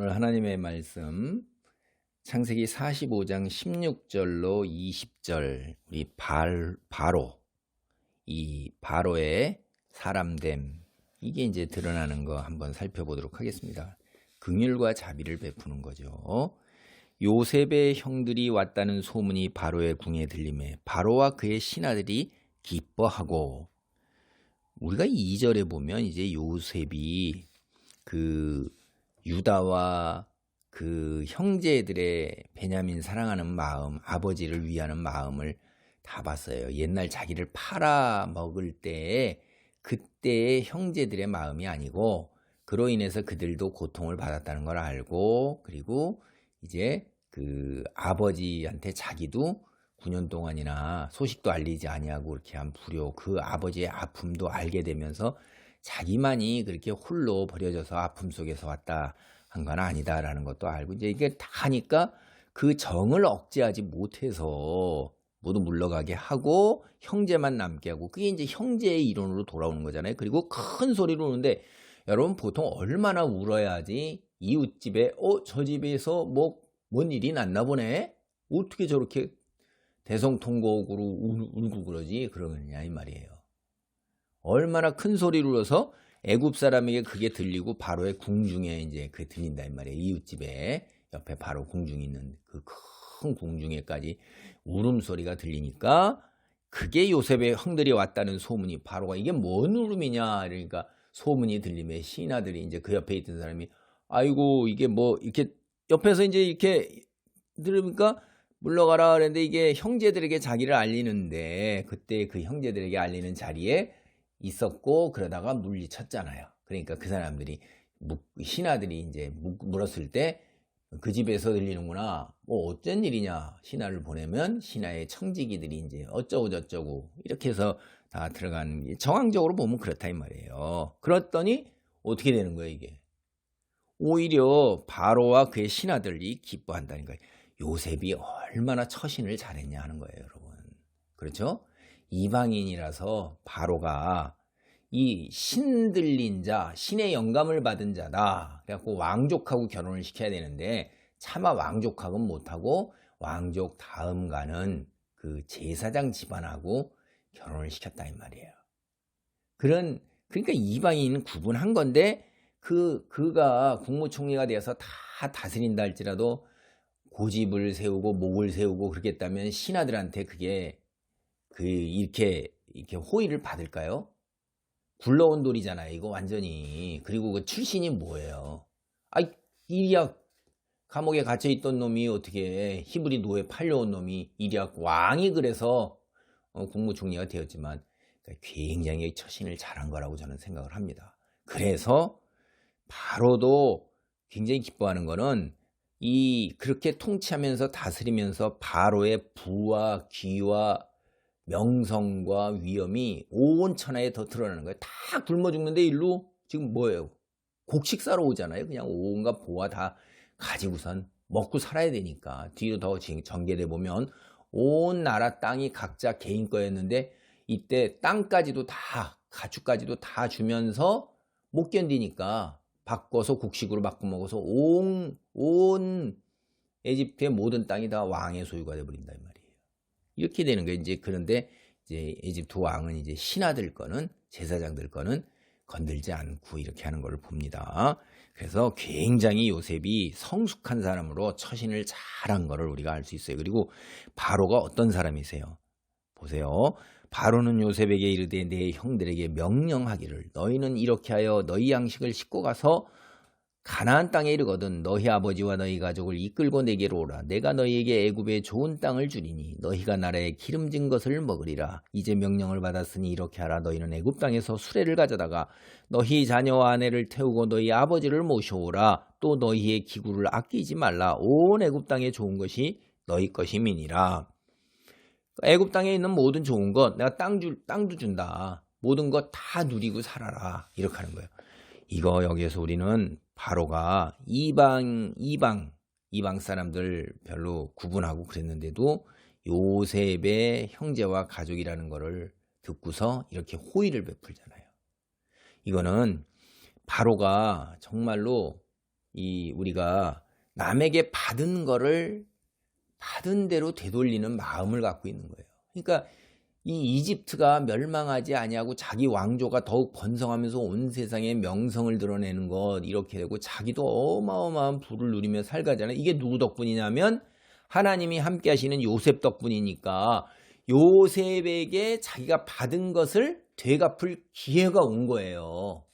오늘 하나님의 말씀 창세기 45장 16절로 20절 우리 바로 이 바로의 사람됨 이게 이제 드러나는 거 한번 살펴보도록 하겠습니다. 긍휼과 자비를 베푸는 거죠. 요셉의 형들이 왔다는 소문이 바로의 궁에 들림에 바로와 그의 신하들이 기뻐하고 우리가 2절에 보면 이제 요셉이 그 유다와 그 형제들의 베냐민 사랑하는 마음, 아버지를 위하는 마음을 다 봤어요. 옛날 자기를 팔아 먹을 때에 그때의 형제들의 마음이 아니고 그로 인해서 그들도 고통을 받았다는 걸 알고 그리고 이제 그 아버지한테 자기도 9년 동안이나 소식도 알리지 아니하고 이렇게 한 불효 그 아버지의 아픔도 알게 되면서 자기만이 그렇게 홀로 버려져서 아픔 속에서 왔다 한 건 아니다라는 것도 알고 이제 이게 다 하니까 그 정을 억제하지 못해서 모두 물러가게 하고 형제만 남게 하고 그게 이제 형제의 이론으로 돌아오는 거잖아요. 그리고 큰 소리로 우는데 여러분 보통 얼마나 울어야지 이웃집에 저 집에서 뭔 일이 났나 보네? 어떻게 저렇게 대성통곡으로 울고 그러지? 그러느냐 이 말이에요. 얼마나 큰 소리로 울어서 애굽 사람에게 그게 들리고 바로의 궁중에 이제 그게 들린다 이 말이에요. 이웃집에 옆에 바로 궁중이 있는 그 큰 궁중에까지 울음소리가 들리니까 그게 요셉의 형들이 왔다는 소문이 바로가 이게 뭔 울음이냐 그러니까 소문이 들리면 신하들이 이제 그 옆에 있던 사람이 아이고 이게 뭐 이렇게 옆에서 이제 이렇게 들으니까 물러가라 그랬는데 이게 형제들에게 자기를 알리는데 그때 그 형제들에게 알리는 자리에 있었고 그러다가 물리쳤잖아요. 그러니까 그 사람들이 신하들이 이제 물었을 때 그 집에서 들리는구나. 뭐 어쩐 일이냐. 신하를 보내면 신하의 청지기들이 이제 어쩌고 저쩌고 이렇게 해서 다 들어가는 게 정황적으로 보면 그렇다 이 말이에요. 그랬더니 어떻게 되는 거예요 이게? 오히려 바로와 그의 신하들이 기뻐한다는 거예요. 요셉이 얼마나 처신을 잘했냐 하는 거예요, 여러분. 그렇죠? 이방인이라서 바로가 이 신들린 자, 신의 영감을 받은 자다. 그래갖고 왕족하고 결혼을 시켜야 되는데 차마 왕족하고는 못하고 왕족 다음 가는 그 제사장 집안하고 결혼을 시켰다 이 말이에요. 그러니까 이방인은 구분한 건데 그가 국무총리가 되어서 다 다스린다 할지라도 고집을 세우고 목을 세우고 그러겠다면 신하들한테 그게 이렇게 호의를 받을까요? 굴러온 돌이잖아요. 이거 완전히. 그리고 그 출신이 뭐예요? 이리야 감옥에 갇혀 있던 놈이 어떻게 히브리 노예 팔려온 놈이 이리야 왕이 그래서 국무총리가 되었지만 굉장히 처신을 잘한 거라고 저는 생각을 합니다. 그래서 바로도 굉장히 기뻐하는 거는 그렇게 통치하면서 다스리면서 바로의 부와 귀와 명성과 위엄이 온 천하에 더 드러나는 거예요. 다 굶어 죽는데 일로 지금 뭐예요? 곡식 사러 오잖아요. 그냥 온갖 보화 다 가지고선 먹고 살아야 되니까. 뒤로 더 전개돼 보면 온 나라 땅이 각자 개인 거였는데 이때 땅까지도 다 가축까지도 다 주면서 못 견디니까 바꿔서 곡식으로 바꿔 먹어서 온 에집트의 모든 땅이 다 왕의 소유가 돼버린다 이 말이에요. 이렇게 되는 거예요. 이제 그런데 이제 에집트 왕은 이제 신하들 거는 제사장들 거는 건들지 않고 이렇게 하는 걸 봅니다. 그래서 굉장히 요셉이 성숙한 사람으로 처신을 잘한 거를 우리가 알 수 있어요. 그리고 바로가 어떤 사람이세요? 보세요. 바로는 요셉에게 이르되 내 형들에게 명령하기를 너희는 이렇게 하여 너희 양식을 싣고 가서 가나안 땅에 이르거든 너희 아버지와 너희 가족을 이끌고 내게로 오라. 내가 너희에게 애굽의 좋은 땅을 주리니 너희가 나라에 기름진 것을 먹으리라. 이제 명령을 받았으니 이렇게 하라. 너희는 애굽 땅에서 수레를 가져다가 너희 자녀와 아내를 태우고 너희 아버지를 모셔오라. 또 너희의 기구를 아끼지 말라. 온 애굽 땅에 좋은 것이 너희 것임이니라. 애굽 땅에 있는 모든 좋은 것 내가 땅도 준다. 모든 것 다 누리고 살아라. 이렇게 하는 거예요. 이거 여기에서 우리는 바로가 이방 사람들 별로 구분하고 그랬는데도 요셉의 형제와 가족이라는 거를 듣고서 이렇게 호의를 베풀잖아요. 이거는 바로가 정말로 우리가 남에게 받은 거를 받은 대로 되돌리는 마음을 갖고 있는 거예요. 그러니까 이 이집트가 멸망하지 아니하고 자기 왕조가 더욱 번성하면서 온 세상에 명성을 드러내는 것, 이렇게 되고 자기도 어마어마한 부를 누리며 살가잖아요. 이게 누구 덕분이냐면 하나님이 함께 하시는 요셉 덕분이니까 요셉에게 자기가 받은 것을 되갚을 기회가 온 거예요.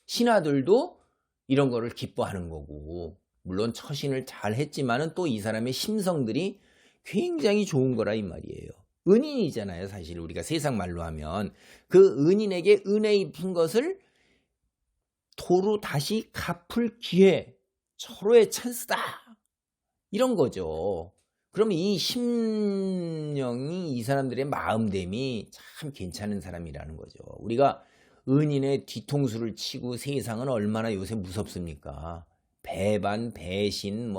신하들도 이런 거를 기뻐하는 거고, 물론 처신을 잘 했지만은 또 이 사람의 심성들이 굉장히 좋은 거라 이 말이에요. 은인이잖아요. 사실 우리가 세상 말로 하면 그 은인에게 은혜 입힌 것을 도로 다시 갚을 기회, 서로의 찬스다, 이런 거죠. 그러면 이 심령이, 이 사람들의 마음됨이 참 괜찮은 사람이라는 거죠. 우리가 은인의 뒤통수를 치고 세상은 얼마나 요새 무섭습니까? 배반, 배신,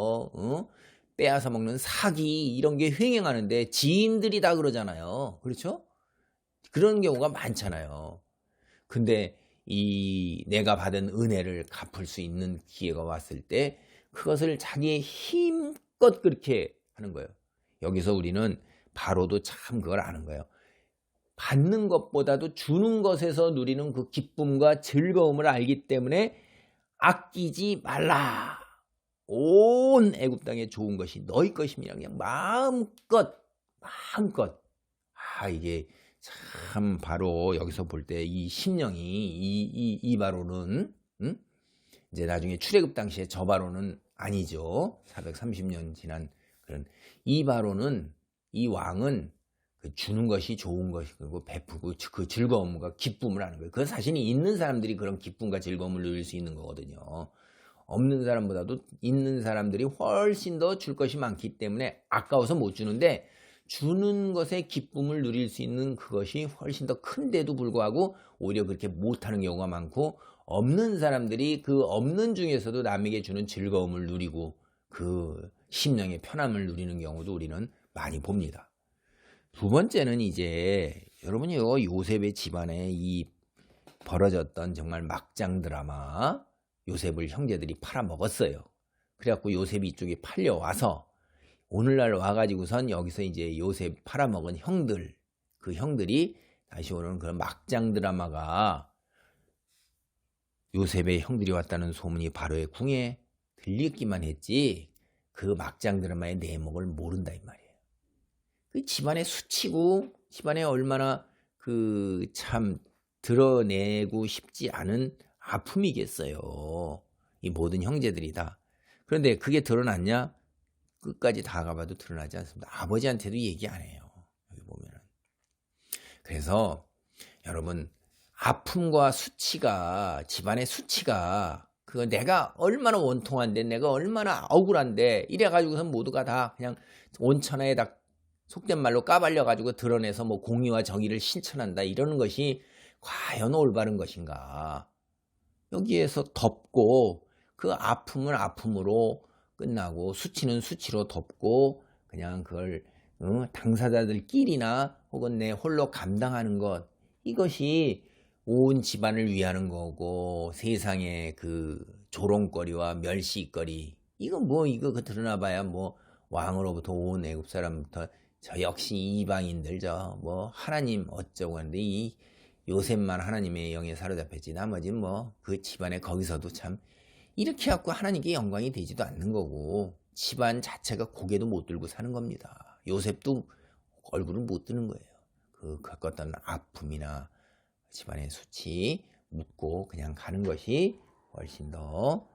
빼앗아 먹는 사기, 이런 게 횡행하는데 지인들이 다 그러잖아요. 그렇죠? 그런 경우가 많잖아요. 근데 내가 받은 은혜를 갚을 수 있는 기회가 왔을 때 그것을 자기의 힘껏 그렇게 하는 거예요. 여기서 우리는 바로도 참 그걸 아는 거예요. 받는 것보다도 주는 것에서 누리는 그 기쁨과 즐거움을 알기 때문에 아끼지 말라. 온 애굽 땅에 좋은 것이 너희 것입니다. 그냥 마음껏. 이게 참 바로 여기서 볼 때 이 심령이, 이 바로는, 이제 나중에 출애굽 당시에 저 바로는 아니죠. 430년 지난 그런 이 바로는, 이 왕은 그 주는 것이 좋은 것이고 베푸고 그 즐거움과 기쁨을 하는 거예요. 그 사실이 있는 사람들이 그런 기쁨과 즐거움을 누릴 수 있는 거거든요. 없는 사람보다도 있는 사람들이 훨씬 더 줄 것이 많기 때문에 아까워서 못 주는데, 주는 것에 기쁨을 누릴 수 있는 그것이 훨씬 더 큰데도 불구하고 오히려 그렇게 못하는 경우가 많고, 없는 사람들이 그 없는 중에서도 남에게 주는 즐거움을 누리고 그 심령의 편함을 누리는 경우도 우리는 많이 봅니다. 두 번째는 이제 여러분이요, 요셉의 집안에 이 벌어졌던 정말 막장 드라마, 요셉을 형제들이 팔아먹었어요. 그래갖고 요셉이 이쪽에 팔려와서 오늘날 와가지고선 여기서 이제 요셉 팔아먹은 형들, 그 형들이 다시 오는 그런 막장 드라마가, 요셉의 형들이 왔다는 소문이 바로의 궁에 들리기만 했지 그 막장 드라마의 내목을 모른다 이 말이에요. 그 집안에 수치고 집안에 얼마나 그 참 드러내고 싶지 않은 아픔이겠어요. 이 모든 형제들이 다. 그런데 그게 드러났냐? 끝까지 다 가봐도 드러나지 않습니다. 아버지한테도 얘기 안 해요. 여기 보면은. 그래서 여러분, 아픔과 수치가, 집안의 수치가, 그거 내가 얼마나 원통한데, 내가 얼마나 억울한데, 이래가지고선 모두가 다 그냥 온천하에 다 속된 말로 까발려가지고 드러내서 뭐 공의와 정의를 실천한다, 이러는 것이 과연 올바른 것인가? 여기에서 덮고, 그 아픔은 아픔으로 끝나고, 수치는 수치로 덮고, 그냥 그걸 당사자들끼리나 혹은 내 홀로 감당하는 것, 이것이 온 집안을 위하는 거고, 세상의 그 조롱거리와 멸시거리, 이거 그 드러나봐야 왕으로부터 온 애굽 사람부터 저 역시 이방인들 하나님 어쩌고 하는데, 이 요셉만 하나님의 영에 사로잡혔지 나머지는 그 집안에 거기서도 참 이렇게 갖고 하나님께 영광이 되지도 않는 거고, 집안 자체가 고개도 못 들고 사는 겁니다. 요셉도 얼굴을 못 드는 거예요. 그 겪었던 아픔이나 집안의 수치 묻고 그냥 가는 것이 훨씬 더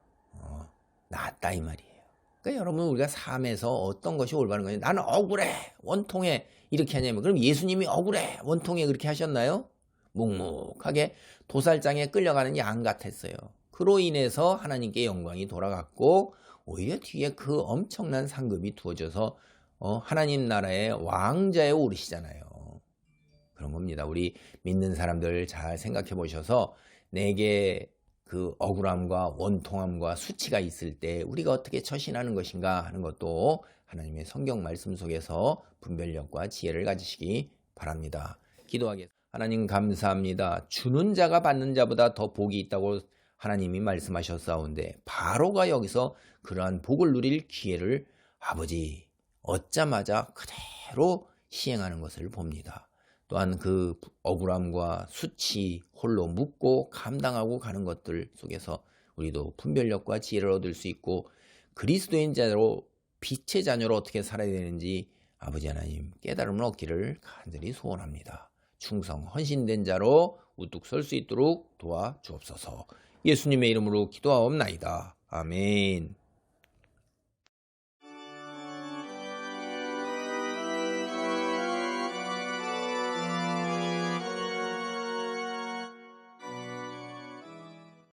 낫다 이 말이에요. 그러니까 여러분, 우리가 삶에서 어떤 것이 올바른 거냐, 나는 억울해 원통해 이렇게 하냐면, 그럼 예수님이 억울해 원통해 그렇게 하셨나요? 묵묵하게 도살장에 끌려가는 양 같았어요. 그로 인해서 하나님께 영광이 돌아갔고, 오히려 뒤에 그 엄청난 상급이 두어져서 하나님 나라의 왕자에 오르시잖아요. 그런 겁니다. 우리 믿는 사람들 잘 생각해 보셔서, 내게 그 억울함과 원통함과 수치가 있을 때 우리가 어떻게 처신하는 것인가 하는 것도 하나님의 성경 말씀 속에서 분별력과 지혜를 가지시기 바랍니다. 기도하겠습니다. 하나님 감사합니다. 주는 자가 받는 자보다 더 복이 있다고 하나님이 말씀하셨사온데 바로가 여기서 그러한 복을 누릴 기회를 아버지 얻자마자 그대로 시행하는 것을 봅니다. 또한 그 억울함과 수치 홀로 묻고 감당하고 가는 것들 속에서 우리도 분별력과 지혜를 얻을 수 있고 그리스도인 자로 빛의 자녀로 어떻게 살아야 되는지 아버지 하나님 깨달음을 얻기를 간절히 소원합니다. 충성 헌신된 자로 우뚝 설 수 있도록 도와주옵소서. 예수님의 이름으로 기도하옵나이다. 아멘.